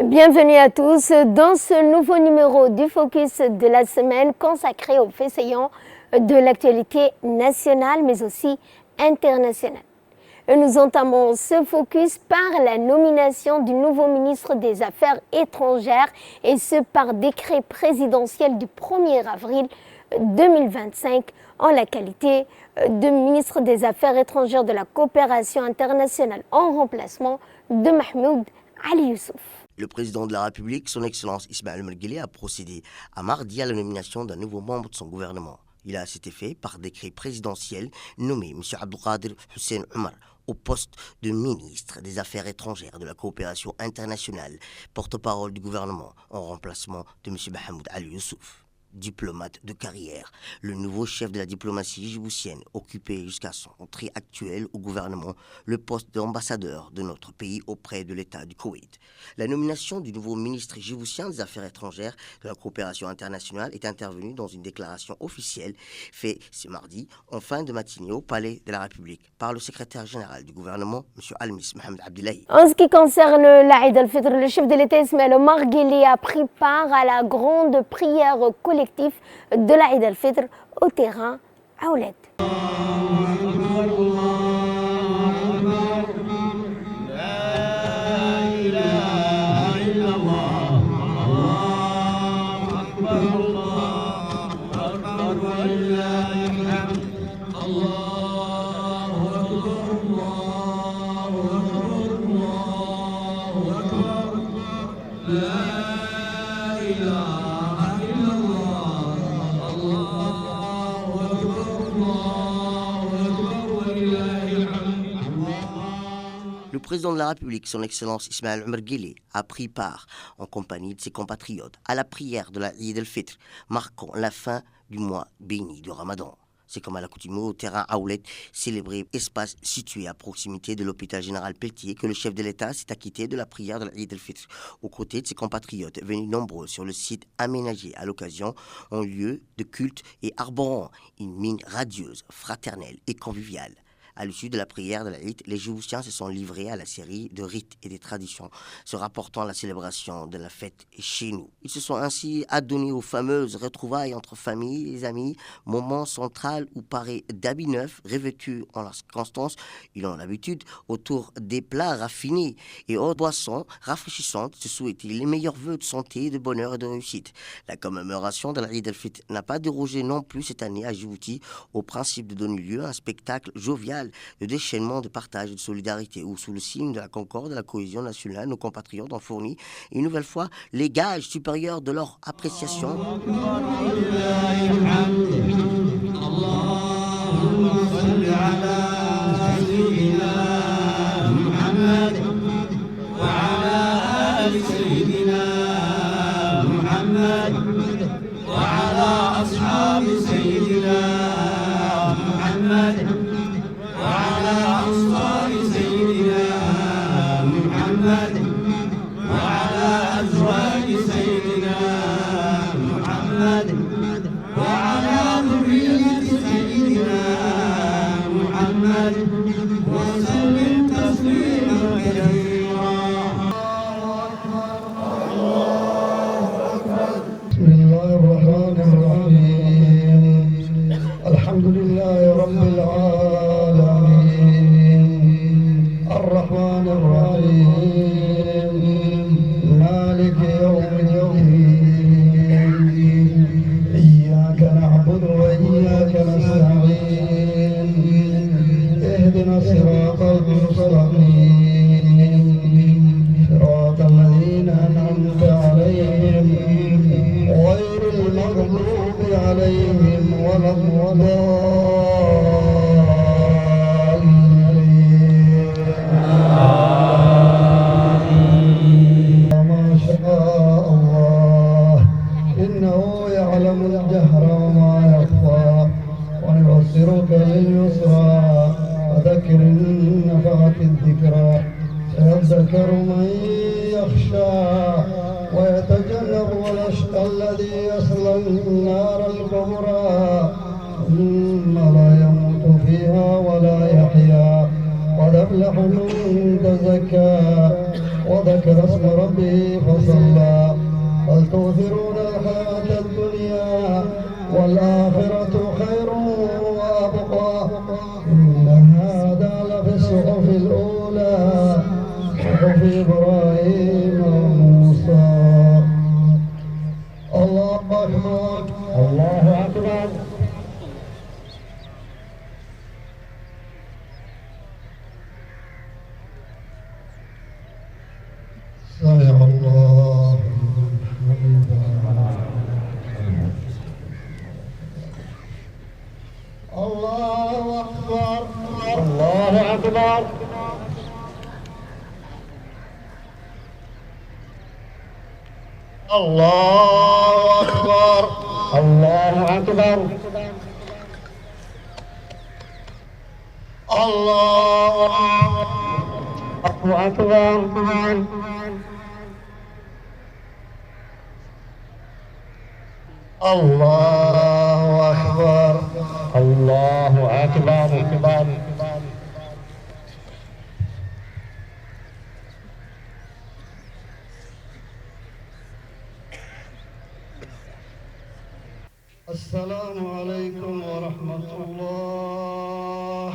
Bienvenue à tous dans ce nouveau numéro du Focus de la semaine consacré aux faits saillants de l'actualité nationale mais aussi internationale. Nous entamons ce focus par la nomination du nouveau ministre des Affaires étrangères et ce par décret présidentiel du 1er avril 2025 en la qualité de ministre des Affaires étrangères de la coopération internationale en remplacement de Mahmoud Ali Youssouf. Le président de la République, son Excellence Ismaël Omar Guelleh, a procédé à mardi à la nomination d'un nouveau membre de son gouvernement. Il a à cet effet, par décret présidentiel, nommé M. Abdelkader Hussein Omar au poste de ministre des Affaires étrangères de la coopération internationale, porte-parole du gouvernement, en remplacement de M. Mahmoud Ali Youssouf. Diplomate de carrière, le nouveau chef de la diplomatie djiboutienne occupait jusqu'à son entrée actuelle au gouvernement le poste d'ambassadeur de notre pays auprès de l'État du Koweït. La nomination du nouveau ministre djiboutien des Affaires étrangères de la coopération internationale est intervenue dans une déclaration officielle faite ce mardi en fin de matinée au Palais de la République par le secrétaire général du gouvernement, M. Almis Mohamed Abdullahi. En ce qui concerne l'Aïd al-Fitr, le chef de l'État Ismaël Omar Guelleh a pris part à la grande prière collective de l'Aïd al-Fitr au terrain à Ouled. Le président de la République, son Excellence Ismaël Omar Guelleh, a pris part, en compagnie de ses compatriotes, à la prière de l'Aïd al-Fitr, marquant la fin du mois béni du Ramadan. C'est comme à l'accoutumée au terrain Aoulet, célébré espace situé à proximité de l'hôpital général Pelletier, que le chef de l'État s'est acquitté de la prière de l'Aïd al-Fitr, aux côtés de ses compatriotes venus nombreux sur le site aménagé à l'occasion en lieu de culte et arborant une mine radieuse, fraternelle et conviviale. À l'issue de la prière de l'Aïd, les Djiboutiens se sont livrés à la série de rites et des traditions se rapportant à la célébration de la fête chez nous. Ils se sont ainsi adonnés aux fameuses retrouvailles entre familles et amis, moment central où parés d'habits neufs, revêtus en leurs circonstances, ils ont l'habitude, autour des plats raffinés et aux boissons rafraîchissantes, se souhaiter les meilleurs vœux de santé, de bonheur et de réussite. La commémoration de l'Aïd al-Fitr n'a pas dérogé non plus cette année à Djibouti au principe de donner lieu à un spectacle jovial de déchaînement, de partage et de solidarité, où sous le signe de la concorde et de la cohésion nationale, nos compatriotes ont fourni une nouvelle fois les gages supérieurs de leur appréciation. الحمد لله رب العالمين الرحمن الرحيم مالك يوم الدين إياك نعبد وإياك نستعين اهدنا الصراط المستقيم صراط الذين أنعمت عليهم غير المغضوب عليهم ولا الضالين. ما شاء الله إنه يعلم الجهر وما يخفى ونبصرك لليسرى وذكر النفعة الذكرى سيذكر من يخشى ويتجنب الأشقى الذي يصلى النار الكبرى ثم لا يموت فيها ولا يحيا قد أفلح من تزكى وذكر اسم ربه فصلى بل تؤثرون الحياة الدنيا والآخرة خير وأبقى إن هذا لفي الصحف الأولى صحف إبراهيم وموسى الله أكبر الله أكبر سمع الله الله أكبر الله أكبر الله أكبر الله أكبر الله أكبر الله أكبر الله أكبر السلام عليكم ورحمة الله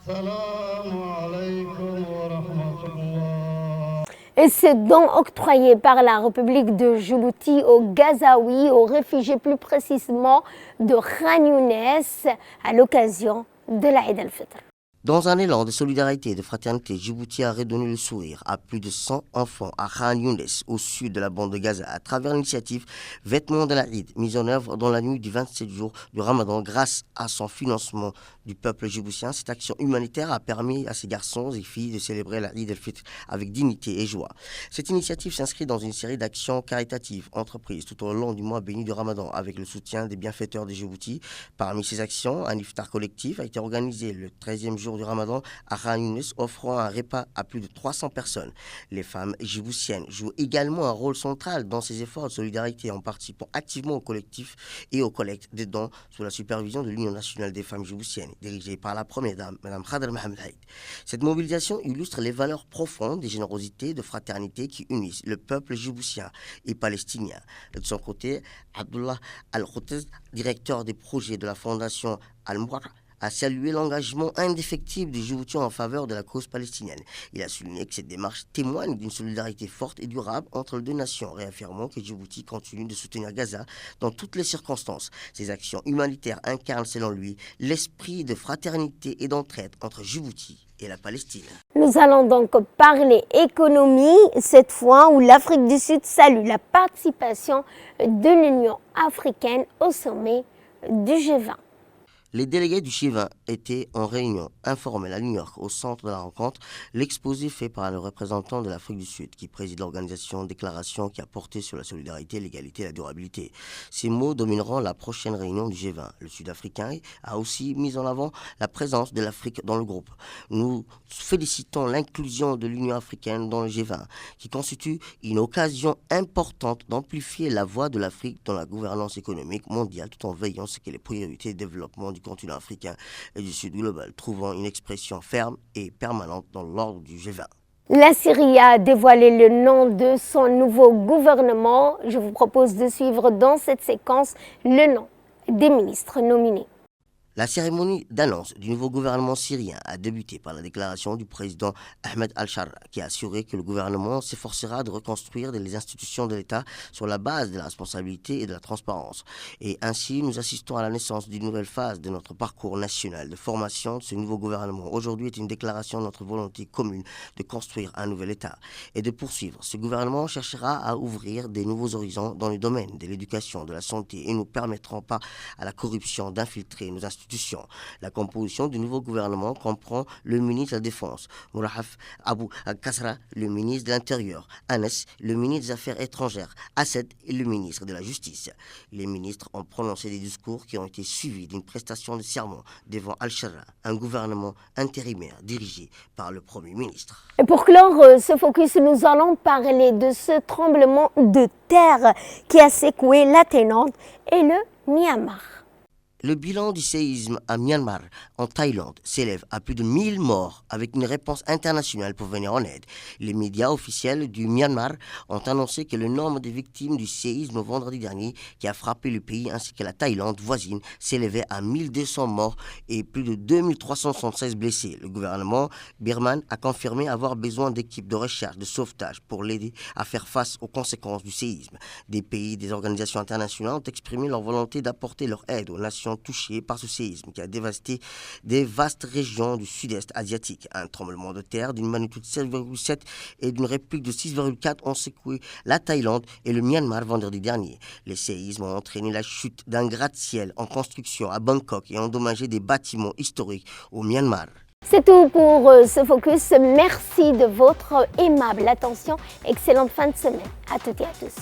السلام عليكم ورحمة الله. Et ce don octroyé par la République de Djibouti aux Gazaouis, aux réfugiés plus précisément de Khan Younes, à l'occasion de l'Aïd al-Fitr. Dans un élan de solidarité et de fraternité, Djibouti a redonné le sourire à plus de 100 enfants à Khan Younes, au sud de la bande de Gaza, à travers l'initiative Vêtements de l'Aïd, mise en œuvre dans la nuit du 27 jours du Ramadan grâce à son financement du peuple djiboutien. Cette action humanitaire a permis à ces garçons et filles de célébrer l'Aïd al-Fitr avec dignité et joie. Cette initiative s'inscrit dans une série d'actions caritatives entreprises tout au long du mois béni du Ramadan avec le soutien des bienfaiteurs de Djibouti. Parmi ces actions, un iftar collectif a été organisé le 13e jour du Ramadan à Khan Younes, offrant un repas à plus de 300 personnes. Les femmes djiboutiennes jouent également un rôle central dans ces efforts de solidarité en participant activement au collectif et aux collectes des dons sous la supervision de l'Union nationale des femmes djiboutiennes, dirigée par la première dame, Mme Khadr Mohamed Haïd. Cette mobilisation illustre les valeurs profondes des générosités et de fraternité qui unissent le peuple djiboutien et palestinien. De son côté, Abdullah Al-Khoutez, directeur des projets de la fondation Al-Mouar, a salué l'engagement indéfectible des Djiboutiens en faveur de la cause palestinienne. Il a souligné que cette démarche témoigne d'une solidarité forte et durable entre les deux nations, réaffirmant que Djibouti continue de soutenir Gaza dans toutes les circonstances. Ces actions humanitaires incarnent, selon lui, l'esprit de fraternité et d'entraide entre Djibouti et la Palestine. Nous allons donc parler économie, cette fois où l'Afrique du Sud salue la participation de l'Union africaine au sommet du G20. Les délégués du G20 étaient en réunion informelle à New York, au centre de la rencontre. L'exposé fait par le représentant de l'Afrique du Sud, qui préside l'organisation Déclaration qui a porté sur la solidarité, l'égalité et la durabilité. Ces mots domineront la prochaine réunion du G20. Le Sud-Africain a aussi mis en avant la présence de l'Afrique dans le groupe. Nous félicitons l'inclusion de l'Union africaine dans le G20, qui constitue une occasion importante d'amplifier la voix de l'Afrique dans la gouvernance économique mondiale, tout en veillant à ce que les priorités de développement du continent africain et du Sud global, trouvant une expression ferme et permanente dans l'ordre du G20. La Syrie a dévoilé le nom de son nouveau gouvernement. Je vous propose de suivre dans cette séquence le nom des ministres nominés. La cérémonie d'annonce du nouveau gouvernement syrien a débuté par la déclaration du président Ahmed al-Sharra, qui a assuré que le gouvernement s'efforcera de reconstruire les institutions de l'État sur la base de la responsabilité et de la transparence. Et ainsi, nous assistons à la naissance d'une nouvelle phase de notre parcours national de formation de ce nouveau gouvernement. Aujourd'hui est une déclaration de notre volonté commune de construire un nouvel État et de poursuivre. Ce gouvernement cherchera à ouvrir des nouveaux horizons dans les domaines de l'éducation, de la santé et ne permettront pas à la corruption d'infiltrer nos institutions. La composition du nouveau gouvernement comprend le ministre de la Défense, Mourahaf Abou Kassra, le ministre de l'Intérieur, Anas, le ministre des Affaires étrangères, Assad et le ministre de la Justice. Les ministres ont prononcé des discours qui ont été suivis d'une prestation de serment devant Al-Sharra, un gouvernement intérimaire dirigé par le Premier ministre. Et pour clore ce focus, nous allons parler de ce tremblement de terre qui a secoué l'Athénante et le Myanmar. Le bilan du séisme à Myanmar, en Thaïlande, s'élève à plus de 1000 morts, avec une réponse internationale pour venir en aide. Les médias officiels du Myanmar ont annoncé que le nombre de victimes du séisme vendredi dernier, qui a frappé le pays ainsi que la Thaïlande voisine, s'élevait à 1200 morts et plus de 2376 blessés. Le gouvernement birman a confirmé avoir besoin d'équipes de recherche, de sauvetage pour l'aider à faire face aux conséquences du séisme. Des pays et des organisations internationales ont exprimé leur volonté d'apporter leur aide aux nations touchées par ce séisme qui a dévasté des vastes régions du sud-est asiatique. Un tremblement de terre d'une magnitude 7,7 et d'une réplique de 6,4 ont secoué la Thaïlande et le Myanmar vendredi dernier. Les séismes ont entraîné la chute d'un gratte-ciel en construction à Bangkok et endommagé des bâtiments historiques au Myanmar. C'est tout pour ce focus. Merci de votre aimable attention. Excellente fin de semaine à toutes et à tous.